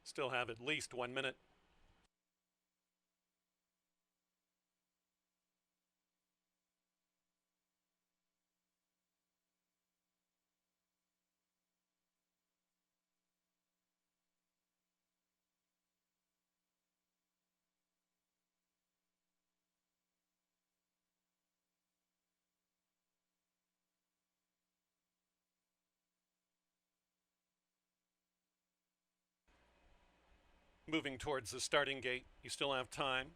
Still have at least 1 minute. Moving towards the starting gate, you still have time.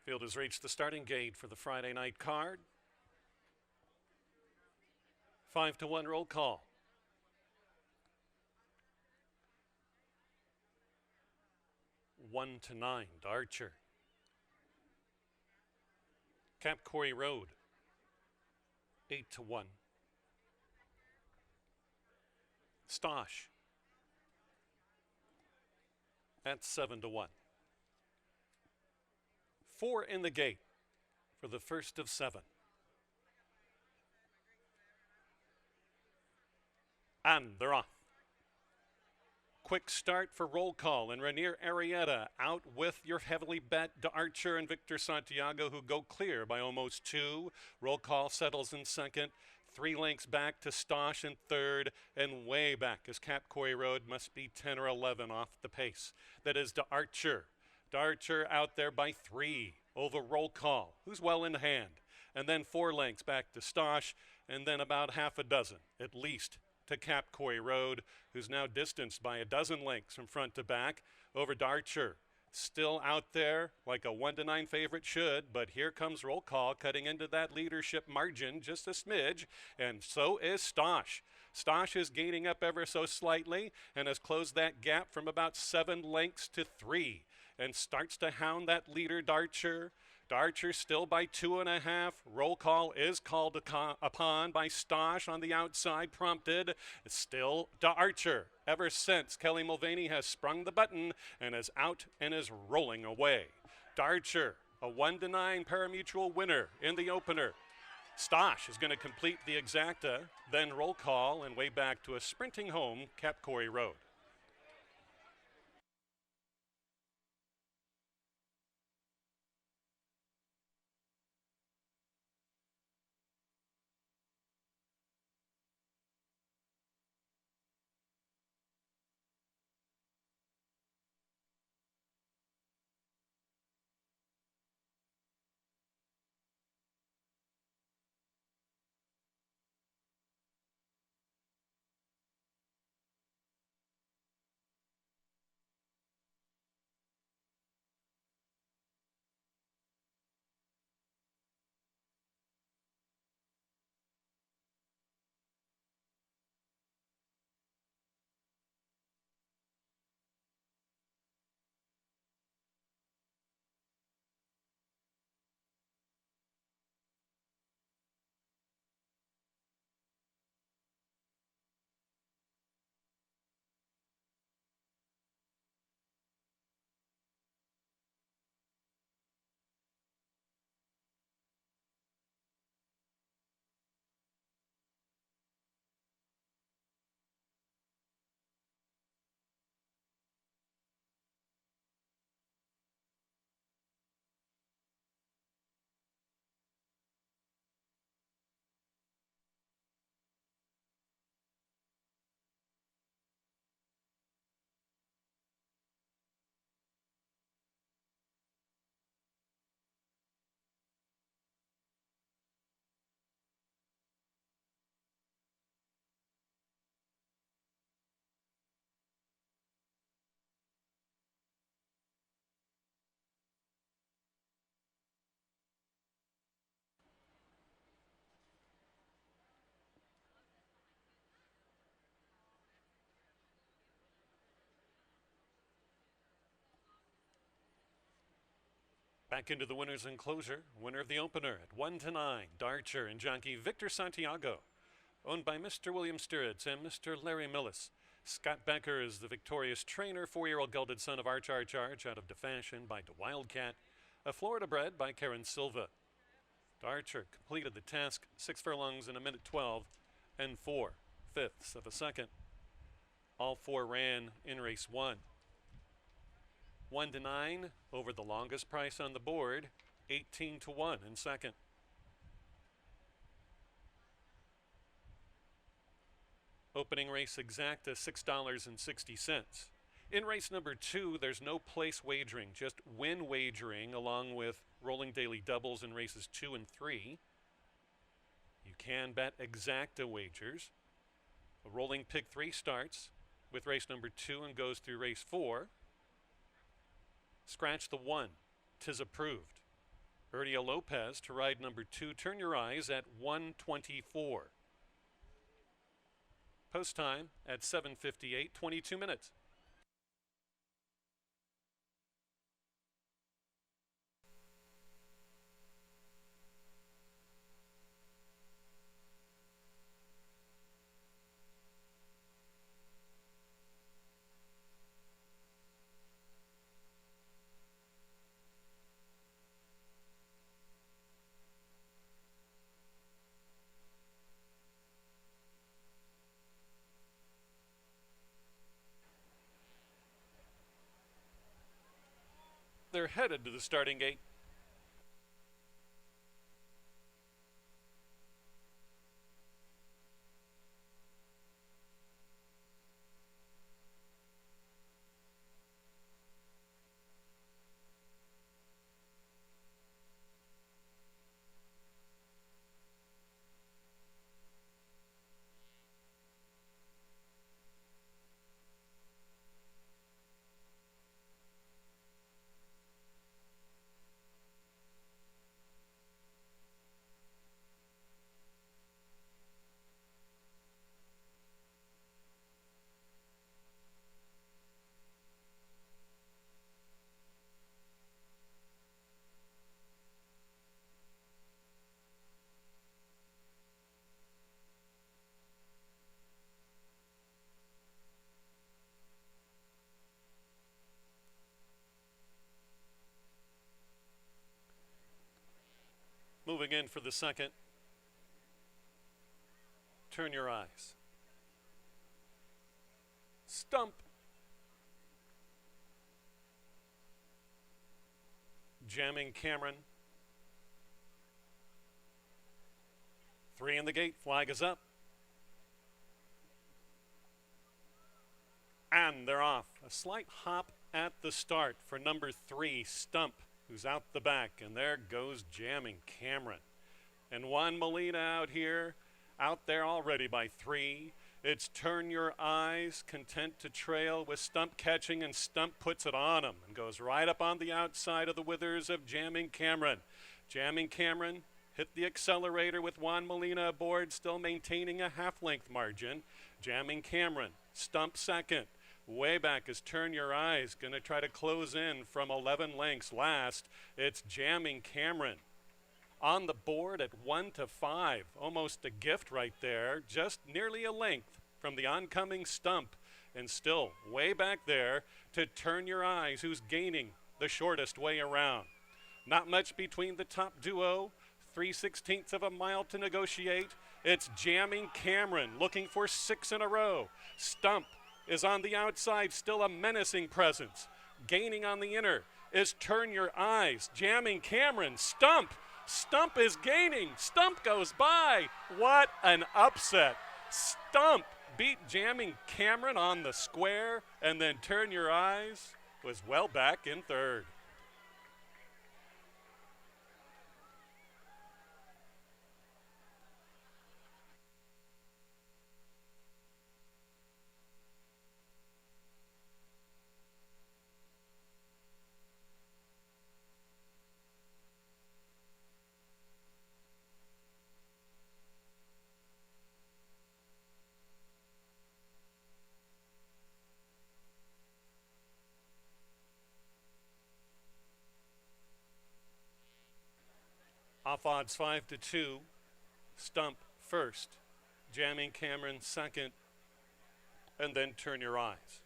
Field has reached the starting gate for the Friday night card. 5-1 roll call. One to 9, Archer. KAPCORI Road, 8-1. Stosh at 7-1. 4 in the gate for the first of 7. And they're off. Quick start for roll call, and Rainier Arrieta out with your heavily bet Archer and Victor Santiago, who go clear by almost 2. Roll call settles in second. 3 lengths back to Stosh in third, and way back as KAPCORI Road must be 10 or 11 off the pace. That is Archer. Archer out there by 3 over roll call, who's well in hand. And then 4 lengths back to Stosh, and then about half a dozen at least to KAPCORI Road, who's now distanced by a dozen lengths from front to back over Archer. Still out there like a 1-9 favorite should, but here comes roll call cutting into that leadership margin just a smidge, and so is Stosh. Stosh is gaining up ever so slightly and has closed that gap from about 7 lengths to 3 and starts to hound that leader Archer. Archer still by 2.5. Roll call is called upon by Stosh on the outside, prompted. Still Archer ever since Kelly Mulvaney has sprung the button and is out and is rolling away. Archer, a 1-9 parimutuel winner in the opener. Stosh is going to complete the exacta, then roll call and way back to a sprinting home, KAPCORI Road. Back into the winner's enclosure, winner of the opener at 1-9, Darcher and jockey Victor Santiago, owned by Mr. William Sturridge and Mr. Larry Millis. Scott Becker is the victorious trainer, 4-year-old gelded son of Arch out of DeFashion by DeWildcat, a Florida bred by Karen Silva. Darcher completed the task 6 furlongs in a minute 12 and 4/5 of a second. All 4 ran in race 1. 1-9 over the longest price on the board, 18-1 in second. Opening race exacta $6.60. In race number 2, there's no place wagering, just win wagering along with rolling daily doubles in races 2 and 3. You can bet exacta wagers. A rolling pick 3 starts with race number 2 and goes through race 4. Scratch the 1, 'tis approved. Erdia Lopez to ride number 2, Turn Your Eyes at 1:24. Post time at 7:58, 22 minutes. They're headed to the starting gate. Moving in for the second. Turn Your Eyes. Stump. Jamming Cameron. 3 in the gate, flag is up. And they're off. A slight hop at the start for number 3, Stump, who's out the back, and there goes Jamming Cameron. And Juan Molina out here, out there already by 3. It's Turn Your Eyes, content to trail with Stump catching, and Stump puts it on him and goes right up on the outside of the withers of Jamming Cameron. Jamming Cameron hit the accelerator with Juan Molina aboard, still maintaining a half-length margin. Jamming Cameron, Stump second. Way back is Turn Your Eyes, going to try to close in from 11 lengths last. It's Jamming Cameron on the board at 1-5. Almost a gift right there, just nearly a length from the oncoming Stump. And still way back there to Turn Your Eyes, who's gaining the shortest way around. Not much between the top duo, 3/16 of a mile to negotiate. It's Jamming Cameron looking for 6 in a row. Stump is on the outside, still a menacing presence. Gaining on the inner is Turn Your Eyes. Jamming Cameron, Stump. Stump is gaining. Stump goes by. What an upset. Stump beat Jamming Cameron on the square, and then Turn Your Eyes was well back in third. Off odds 5-2. Stump first. Jamming Cameron second. And then Turn Your Eyes.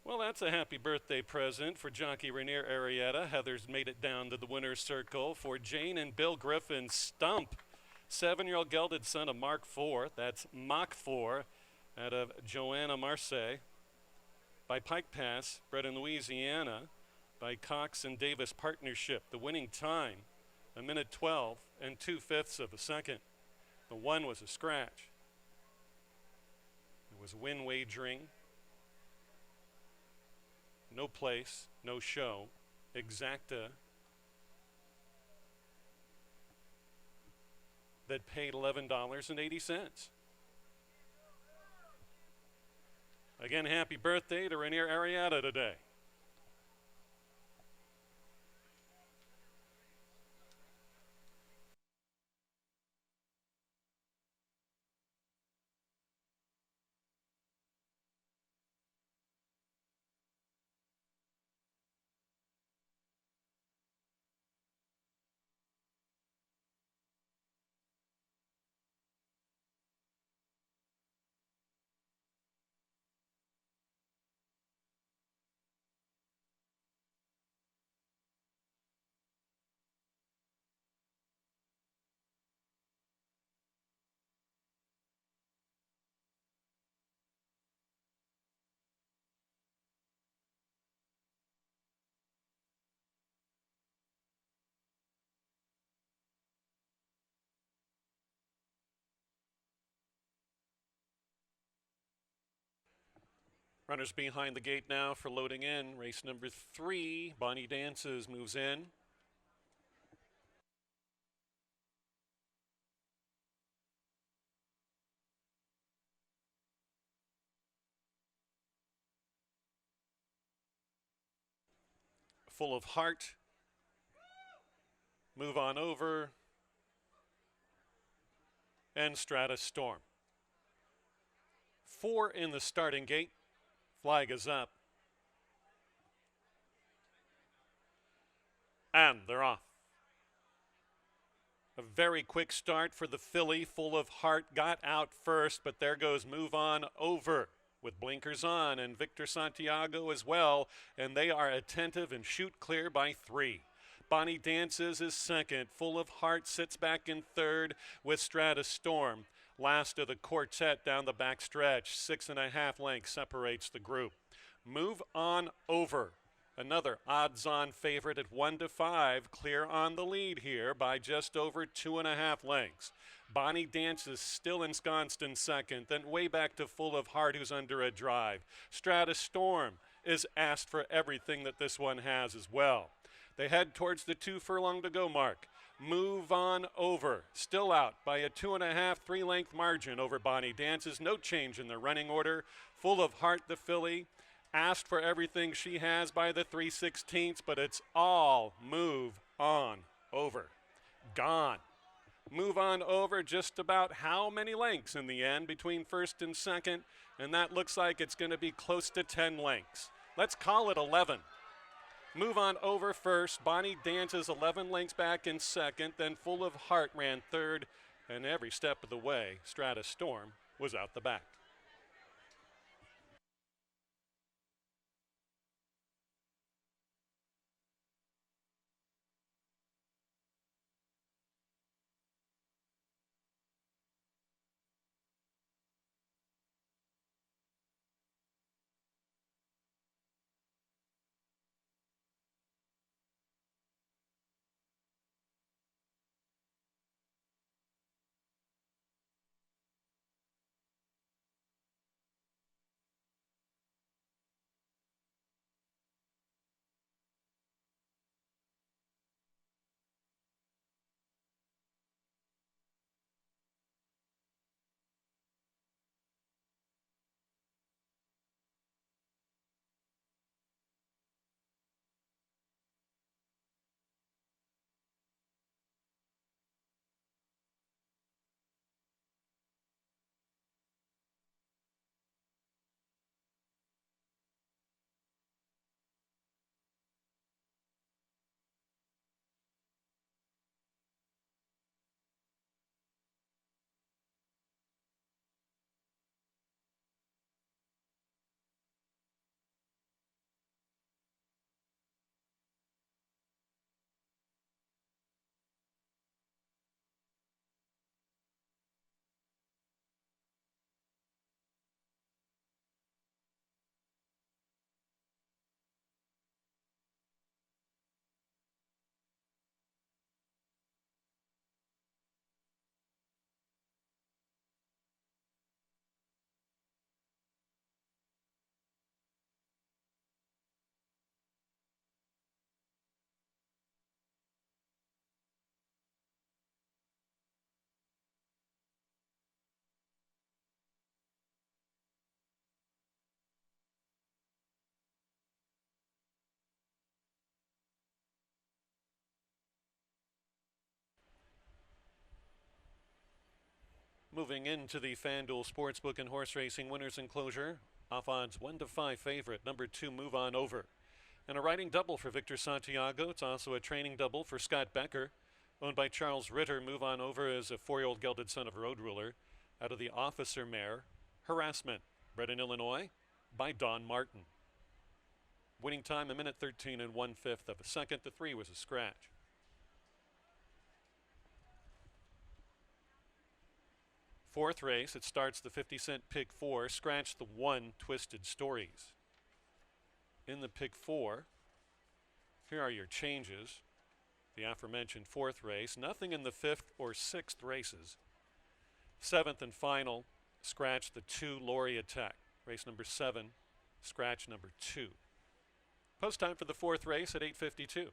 Well, that's a happy birthday present for jockey Rainier Arrieta. Heather's made it down to the winner's circle for Jane and Bill Griffin. Stump, 7-year-old gelded son of Mark IV. That's Mach 4 out of Joanna Marseille. By Pike Pass, bred in Louisiana. By Cox and Davis Partnership. The winning time, 1:12 2/5 of a second. The one was a scratch. It was win wagering. No place, no show, exacta, that paid $11.80. Again, happy birthday to Rainier Arrieta today. Runners behind the gate now for loading in. Race number 3, Bonnie Dances moves in. Full of Heart. Move On Over. And Stratus Storm. 4 in the starting gate. Flag is up. And they're off. A very quick start for the filly. Full of Heart got out first, but there goes Move On Over with blinkers on, and Victor Santiago as well, and they are attentive and shoot clear by 3. Bonnie Dances is second. Full of Heart sits back in third with Stratus Storm. Last of the quartet down the back stretch. 6.5 lengths separates the group. Move On Over, another odds-on favorite at 1-5, clear on the lead here by just over 2.5 lengths. Bonnie Dances still ensconced in second, then way back to Full of Heart, who's under a drive. Stratus Storm is asked for everything that this one has as well. They head towards the 2 furlong to go mark. Move On Over, still out by a 2.5, 3-length margin over Bonnie Dances. No change in the running order. Full of Heart, the filly, asked for everything she has by the 3/16, but it's all Move On Over. Gone. Move On Over just about how many lengths in the end between first and second, and that looks like it's going to be close to 10 lengths. Let's call it 11. Move On Over first. Bonnie Dances 11 lengths back in second. Then Full of Heart ran third. And every step of the way, Stratus Storm was out the back. Moving into the FanDuel Sportsbook and Horse Racing Winners Enclosure, off odds 1-5 favorite, number 2, Move On Over. And a riding double for Victor Santiago. It's also a training double for Scott Becker. Owned by Charles Ritter, Move On Over is a 4-year-old gelded son of Road Ruler. Out of the Officer mare, Harassment, bred in Illinois by Don Martin. Winning time, 1:13 1/5 of a second. The 3 was a scratch. Fourth race, it starts the 50-cent Pig 4, scratch the 1, Twisted Stories. In the Pig 4, here are your changes. The aforementioned fourth race, nothing in the fifth or sixth races. Seventh and final, scratch the 2, Lori Attack. Race number 7, scratch number 2. Post time for the fourth race at 8:52.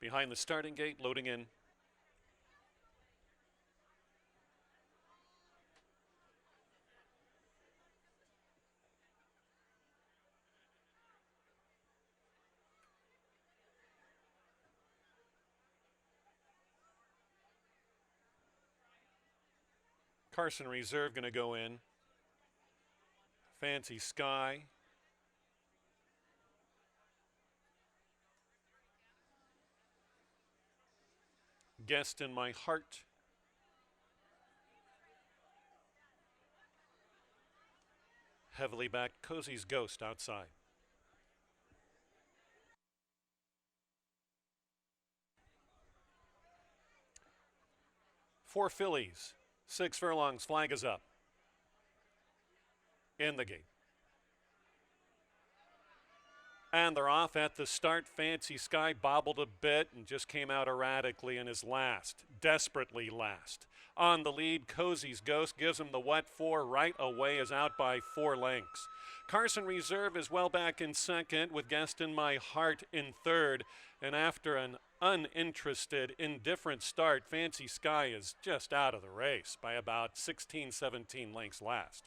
Behind the starting gate, loading in. Carson Reserve going to go in. Fancy Sky. Guest in My Heart. Heavily backed Cozy's Ghost outside. Four fillies, 6 furlongs, flag is up. In the gate. And they're off at the start. Fancy Sky bobbled a bit and just came out erratically in his last, desperately last. On the lead, Cozy's Ghost gives him the wet 4 right away, is out by 4 lengths. Carson Reserve is well back in second with Guest in My Heart in third. And after an uninterested, indifferent start, Fancy Sky is just out of the race by about 16, 17 lengths last.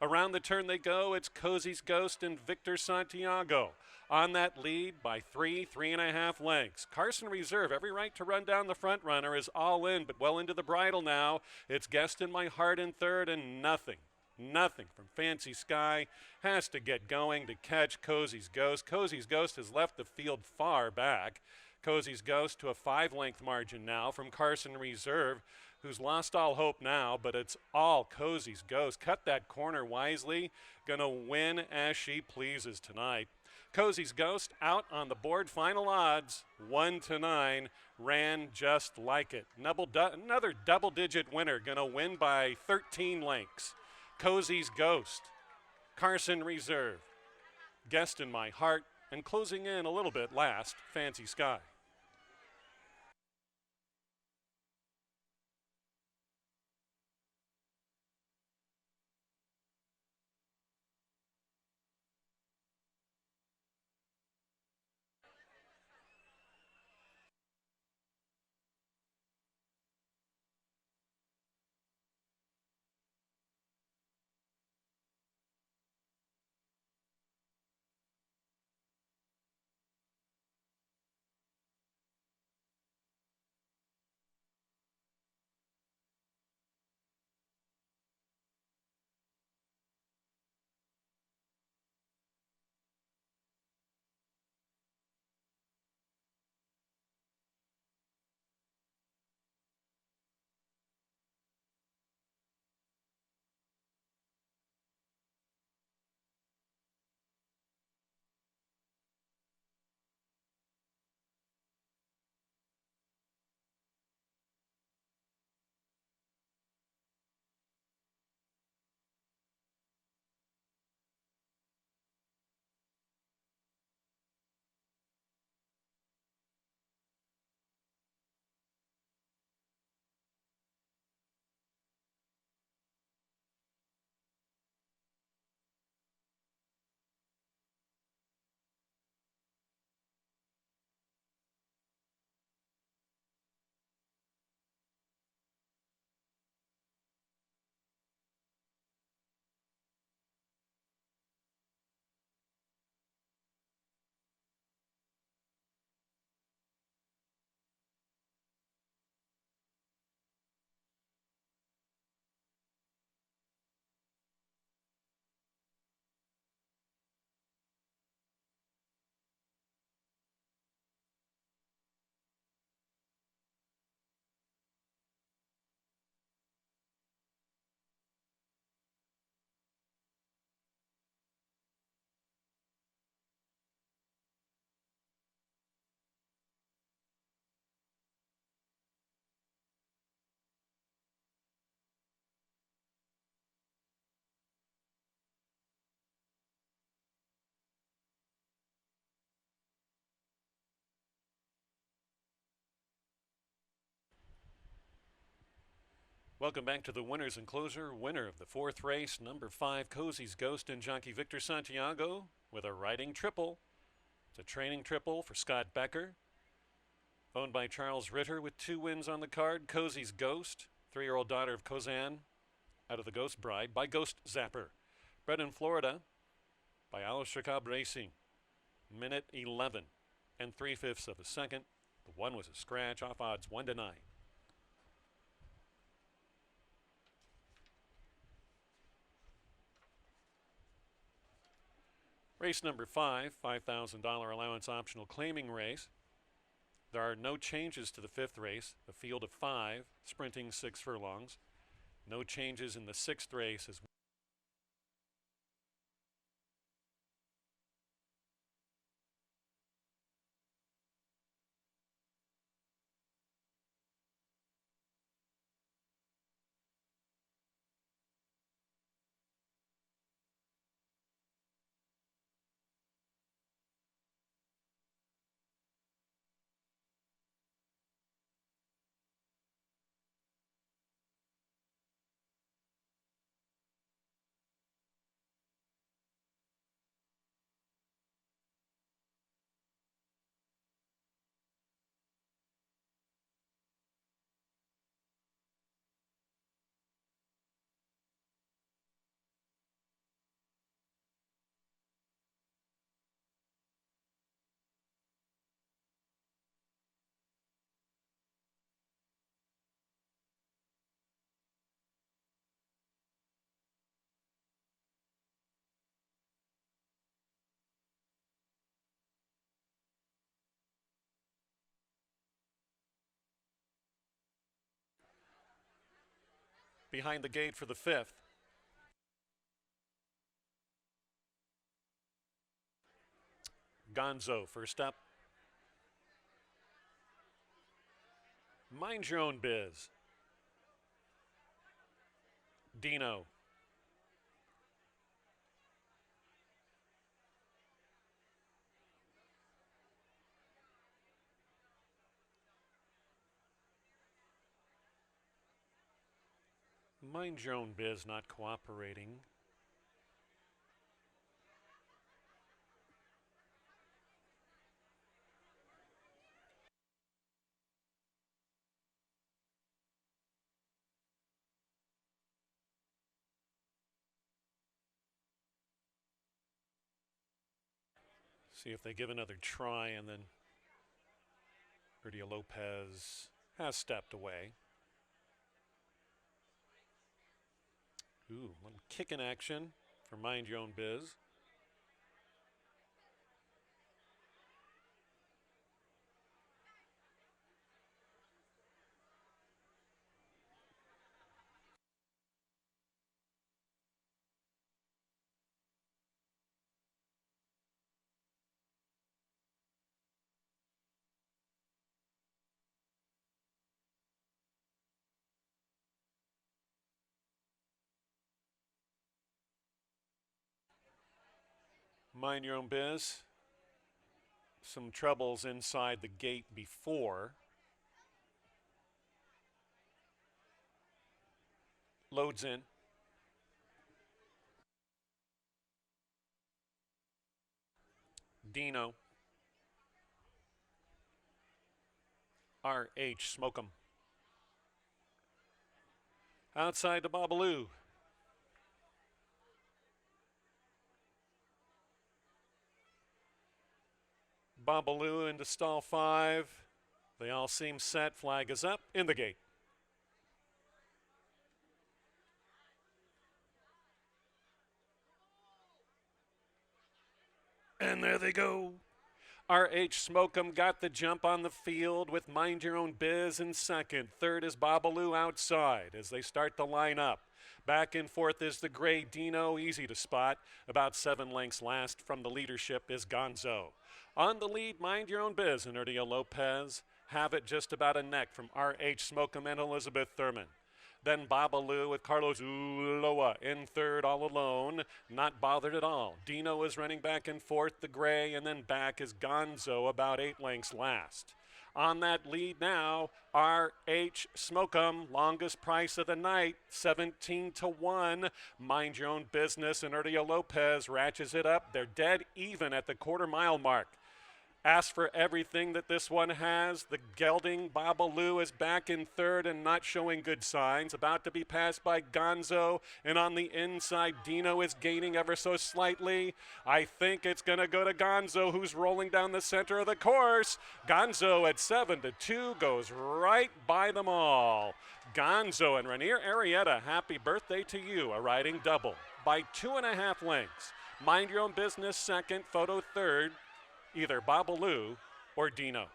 Around the turn they go. It's Cozy's Ghost and Victor Santiago on that lead by 3.5 lengths. Carson Reserve, every right to run down the front runner, is all in, but well into the bridle now. It's Guest in My Heart in third, and nothing from Fancy Sky. Has to get going to catch Cozy's Ghost. Cozy's Ghost has left the field far back. Cozy's Ghost to a 5-length margin now from Carson Reserve, who's lost all hope now, but it's all Cozy's Ghost. Cut that corner wisely. Gonna win as she pleases tonight. Cozy's Ghost out on the board. Final odds 1-9. Ran just like it. Another double-digit winner. Gonna win by 13 lengths. Cozy's Ghost, Carson Reserve, Guest in My Heart, and closing in a little bit last, Fancy Sky. Welcome back to the winners and closer. Winner of the 4th race, number 5, Cozy's Ghost, and jockey Victor Santiago with a riding triple. It's a training triple for Scott Becker. Owned by Charles Ritter with 2 wins on the card. Cozy's Ghost, 3-year-old daughter of Kozan, out of the Ghost Bride, by Ghost Zapper. Bred in Florida by Alistair Cobb Racing. Minute 11 and 3/5 of a second. The one was a scratch, off odds 1-9. Race number 5, $5,000 allowance optional claiming race. There are no changes to the 5th race, a field of 5, sprinting 6 furlongs. No changes in the 6th race as well. Behind the gate for the 5th. Gonzo first up. Mind Your Own Biz. Dino. Mind Your Own Biz not cooperating. See if they give another try, and then Herdia Lopez has stepped away. Ooh, little kick in action for Mind Your Own Biz. Mind Your Own Biz. Some troubles inside the gate before. Loads in. Dino. RH Smoke'em. Outside to Babalu. Babalu into stall 5. They all seem set. Flag is up. In the gate. And there they go. RH Smoke'em got the jump on the field with Mind Your Own Biz in second. Third is Babalu outside as they start the line up. Back and forth is the gray Dino, easy to spot. About 7 lengths last from the leadership is Gonzo. On the lead, Mind Your Own Biz and Herdia Lopez have it just about a neck from RH Smoke'em and Elizabeth Thurman. Then Babalu with Carlos Ulloa in third all alone, not bothered at all. Dino is running back and forth, the gray, and then back is Gonzo about 8 lengths last. On that lead now, RH Smoke'em, longest price of the night, 17-1. Mind Your Own Business and Herdia Lopez ratchets it up. They're dead even at the quarter-mile mark. Ask for everything that this one has. The gelding Babalu is back in third and not showing good signs. About to be passed by Gonzo. And on the inside, Dino is gaining ever so slightly. I think it's going to go to Gonzo, who's rolling down the center of the course. Gonzo at 7-2 goes right by them all. Gonzo and Rainier Arrieta, happy birthday to you. A riding double by 2.5 lengths. Mind Your Own Business second, Photo third, either Babalu or Dino.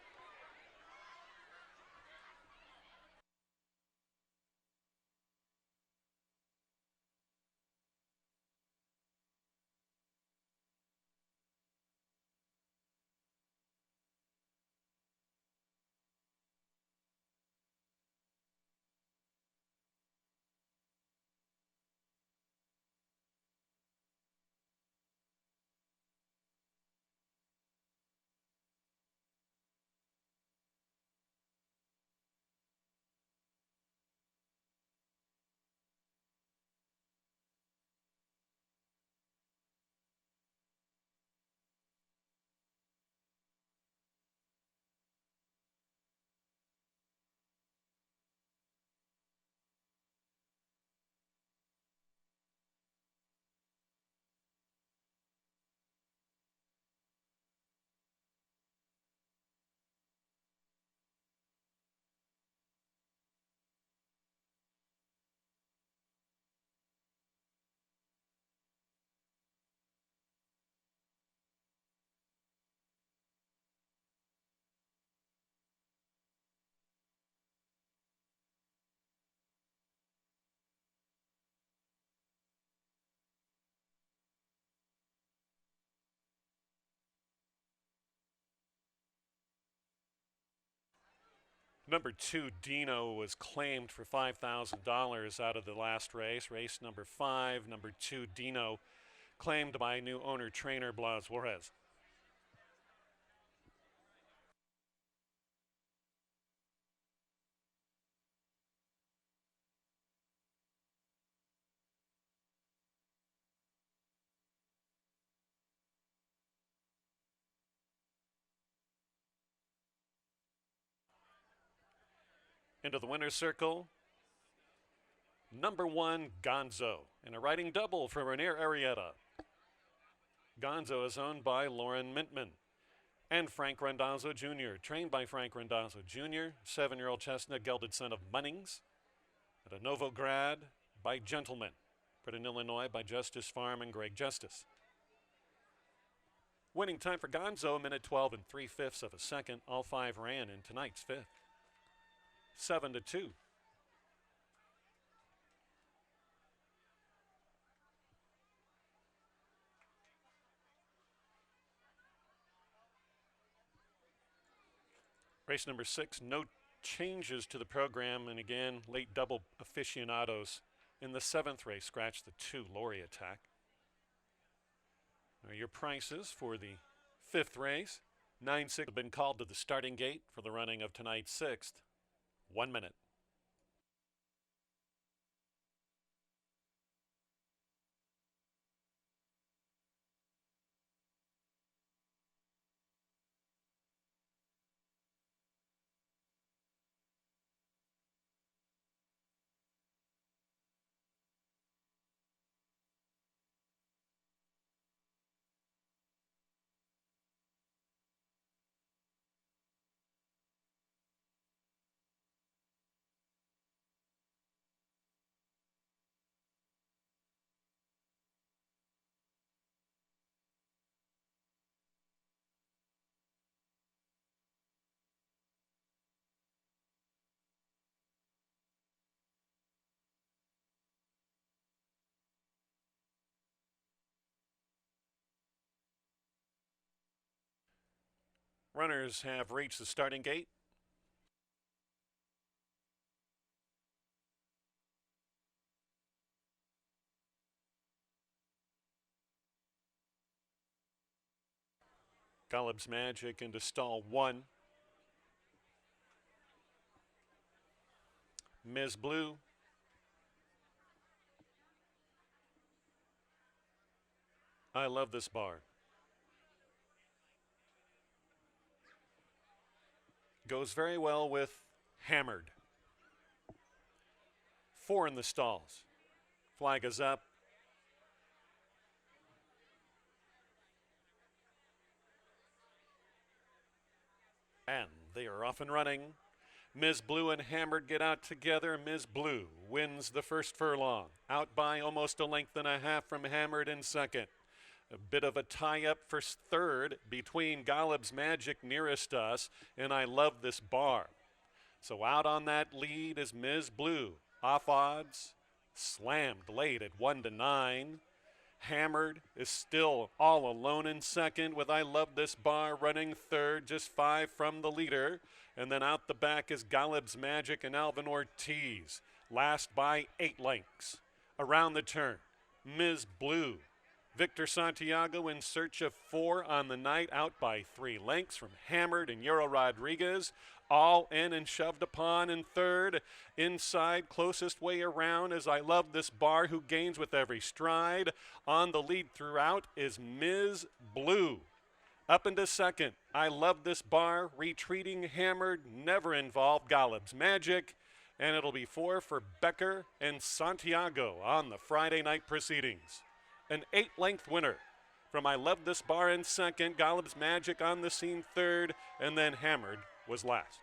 Number 2, Dino, was claimed for $5,000 out of the last race. Race number 5, number 2, Dino, claimed by new owner trainer Blas Juarez. Into the winner's circle, number 1, Gonzo, in a riding double for Rainier Arrieta. Gonzo is owned by Lauren Mintman and Frank Randazzo Jr., trained by Frank Randazzo Jr., 7-year-old chestnut gelded son of Munnings, at a Novograd by Gentleman, bred in Illinois by Justice Farm and Greg Justice. Winning time for Gonzo, 1:12 3/5 of a second. All 5 ran in tonight's 5th. 7-2. Race number 6, no changes to the program, and again, late double aficionados in the 7th race. Scratch the 2, Lori Attack. Now your prices for the 5th race. 9-6 have been called to the starting gate for the running of tonight's 6th. 1 minute. Runners have reached the starting gate. Golub's Magic into stall 1. Ms. Blue. I love this bar. Goes very well with Hammered. 4 in the stalls. Flag is up. And they are off and running. Ms. Blue and Hammered get out together. Ms. Blue wins the first furlong, out by almost a length and a half from Hammered in second. A bit of a tie-up for third between Golub's Magic nearest us and I Love This Bar. So out on that lead is Ms. Blue. Off odds, slammed late at 1-9. Hammered is still all alone in second with I Love This Bar running third, just 5 from the leader. And then out the back is Golub's Magic and Alvin Ortiz, last by 8 lengths. Around the turn, Ms. Blue. Victor Santiago in search of 4 on the night, out by 3 lengths from Hammered and Euro Rodriguez. All in and shoved upon in third. Inside, closest way around is I Love This Bar, who gains with every stride. On the lead throughout is Ms. Blue. Up into second, I Love This Bar, retreating Hammered, never involved Golub's Magic. And it'll be 4 for Becker and Santiago on the Friday night proceedings. An 8-length winner from I Love This Bar in second, Golub's Magic on the scene third, and then Hammered was last.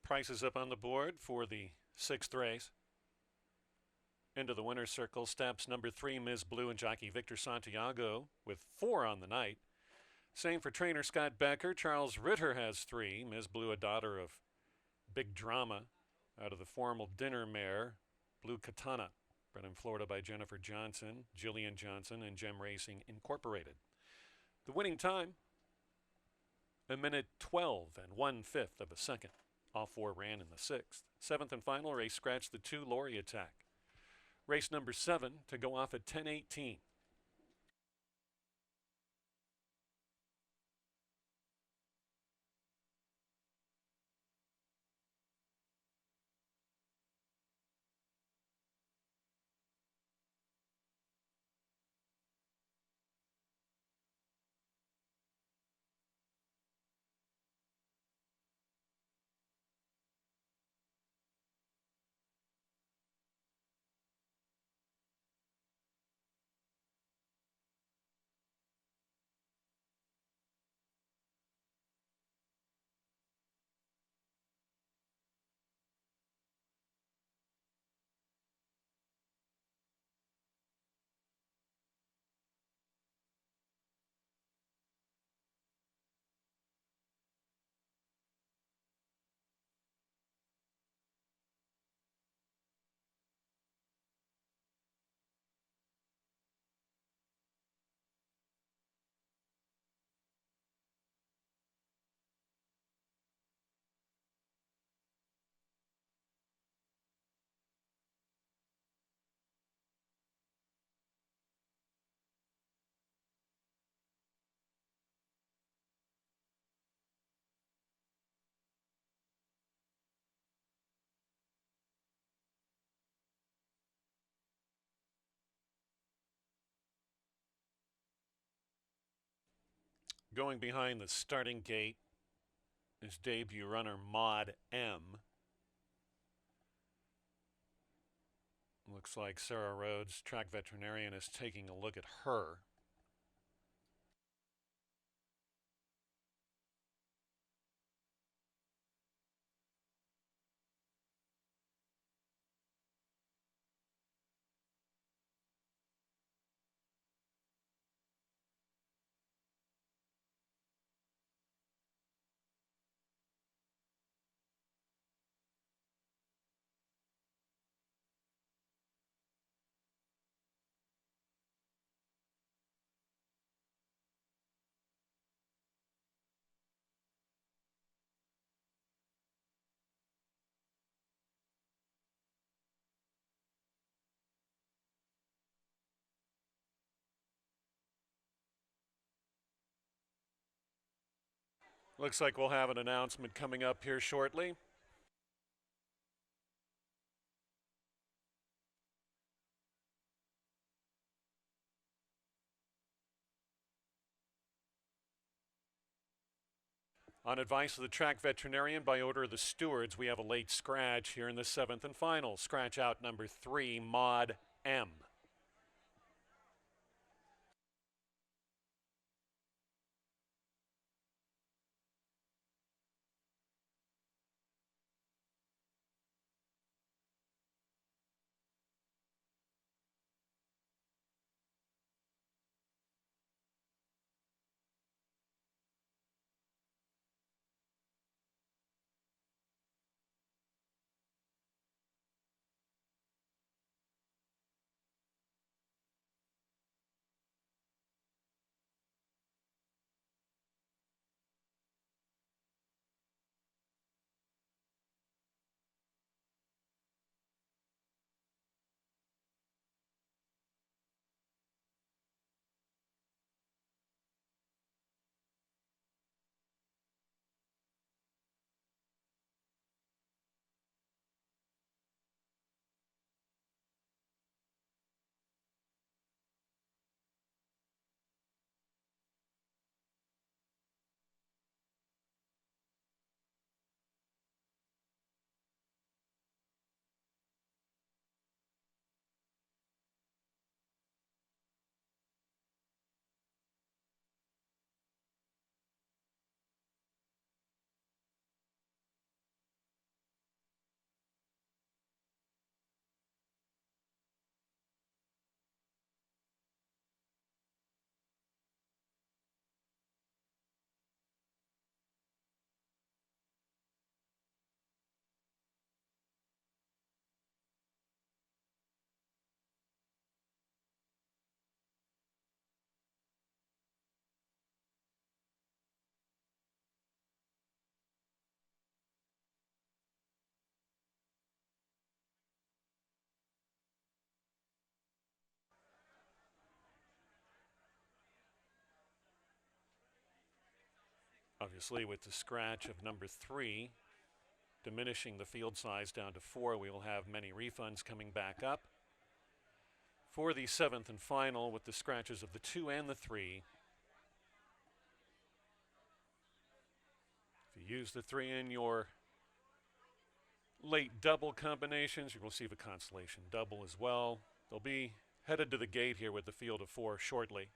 Prices up on the board for the 6th race. Into the winner's circle steps number 3, Ms. Blue, and jockey Victor Santiago with 4 on the night. Same for trainer Scott Becker. Charles Ritter has 3. Ms. Blue, a daughter of Big Drama out of the formal dinner mare, Blue Katana, bred in Florida by Jennifer Johnson, Jillian Johnson, and Gem Racing Incorporated. The winning time, 1:12 and 1/5 of a second. All 4 ran in the 6th. 7th and final race scratched the 2 Lori Attack. Race number 7 to go off at 10:18. Going behind the starting gate is debut runner Maud M. Looks like Sarah Rhodes, track veterinarian, is taking a look at her. Looks like we'll have an announcement coming up here shortly. On advice of the track veterinarian, by order of the stewards, we have a late scratch here in the 7th and final. Scratch out number 3, Maud M. Obviously, with the scratch of number 3, diminishing the field size down to 4, we will have many refunds coming back up. For the 7th and final, with the scratches of the 2 and the 3, if you use the 3 in your late double combinations, you'll receive a constellation double as well. They'll be headed to the gate here with the field of 4 shortly.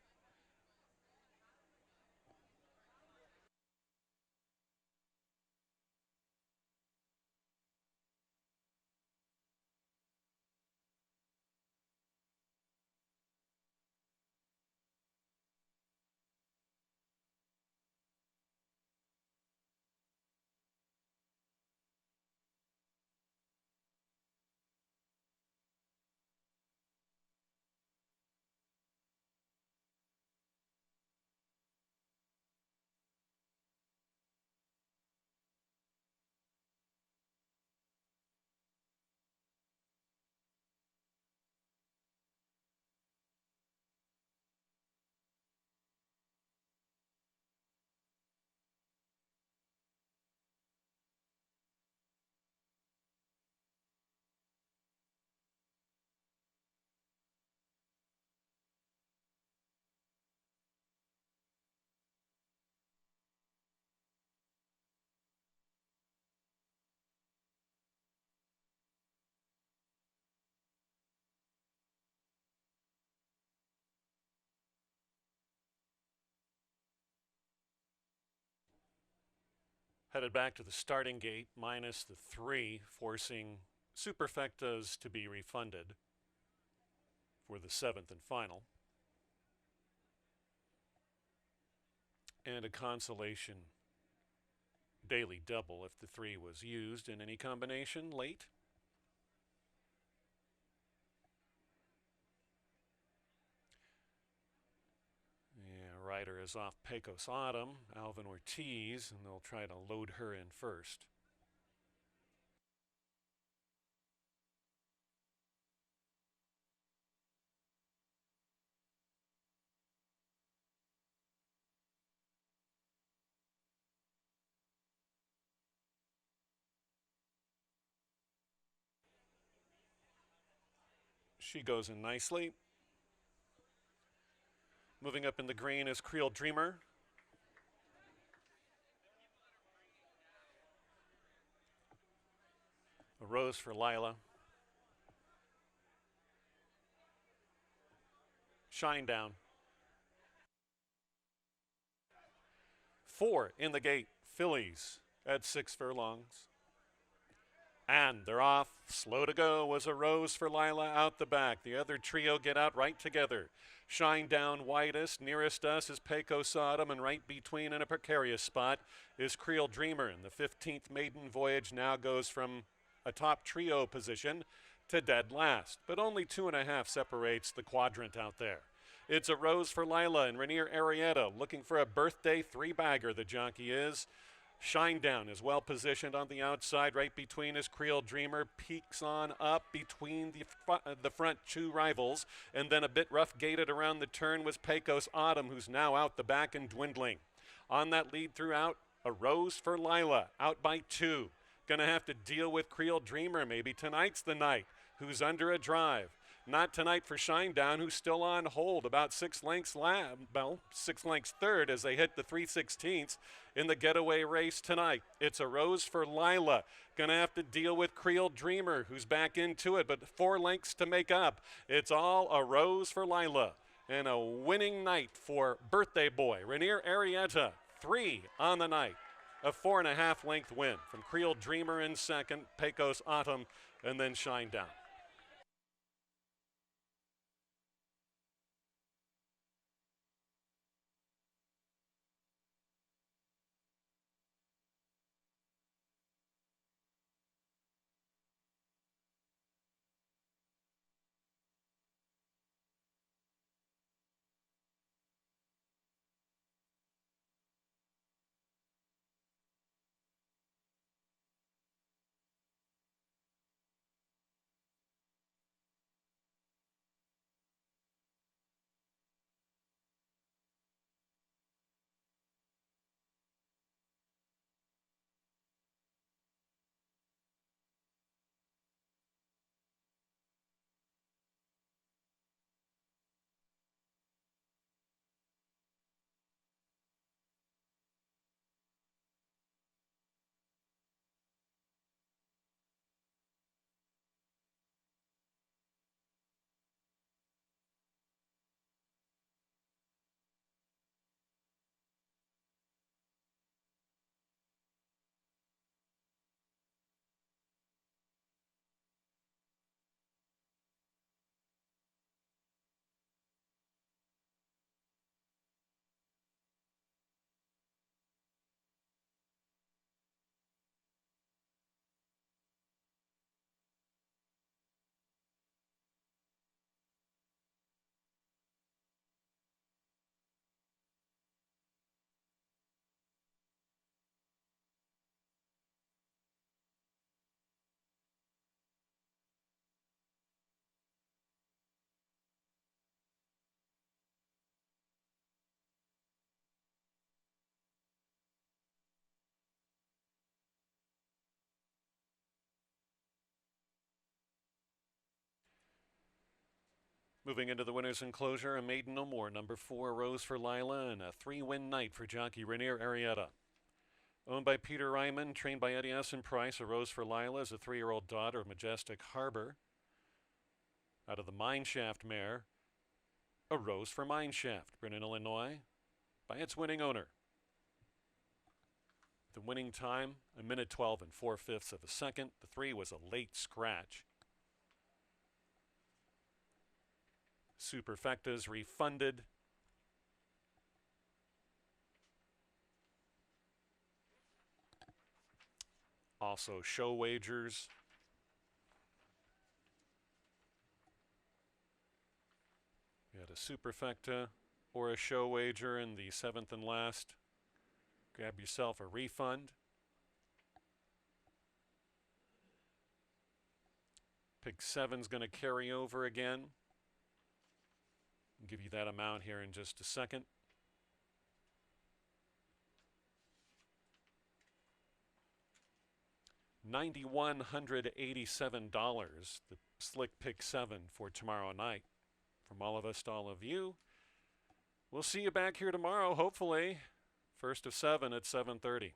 Headed back to the starting gate, minus the 3, forcing Superfectas to be refunded for the 7th and final. And a consolation daily double if the 3 was used in any combination late. Yeah, rider is off Pecos Autumn, Alvin Ortiz, and they'll try to load her in first. She goes in nicely. Moving up in the green is Creole Dreamer. A rose for Lila. Shine Down. 4 in the gate, Phillies at 6 furlongs. And they're off. Slow to go was a rose for Lila out the back. The other trio get out right together. Shine Down widest. Nearest us is Pecos Autumn, and right between in a precarious spot is Creole Dreamer. And the 15th maiden voyage now goes from a top trio position to dead last. But only 2.5 separates the quadrant out there. It's a rose for Lila and Rainier Arietta looking for a birthday 3-bagger, the jockey is. Shine Down is well positioned on the outside. Right between is Creole Dreamer. Peaks on up between the front 2 rivals. And then a bit rough gated around the turn was Pecos Autumn, who's now out the back and dwindling. On that lead throughout, a rose for Lila, out by 2. Going to have to deal with Creole Dreamer. Maybe tonight's the night. Who's under a drive. Not tonight for Shine Down, who's still on hold, about 6 lengths 6 lengths third as they hit the 3/16 in the getaway race tonight. It's a rose for Lila. Going to have to deal with Creole Dreamer, who's back into it, but 4 lengths to make up. It's all a rose for Lila. And a winning night for Birthday Boy, Rainier Arietta, 3 on the night. A 4.5 length win from Creole Dreamer in second, Pecos Autumn, and then Shine Down. Moving into the winner's enclosure, a maiden no more, number 4, Rose for Lila, and a 3-win night for jockey Rainier Arietta. Owned by Peter Ryman, trained by Eddie S. Price, a Rose for Lila is a 3-year-old daughter of Majestic Harbor. Out of the Mineshaft mare, a Rose for Mineshaft, Brennan, Illinois, by its winning owner. The winning time, 1:12 and 4/5 of a second. The 3 was a late scratch. Superfectas refunded. Also show wagers. We had a superfecta or a show wager in the 7th and last. Grab yourself a refund. Pick 7's going to carry over again. I'll give you that amount here in just a second. $9,187, the Slick Pick 7 for tomorrow night. From all of us to all of you, we'll see you back here tomorrow, hopefully. First of 7 at 7:30.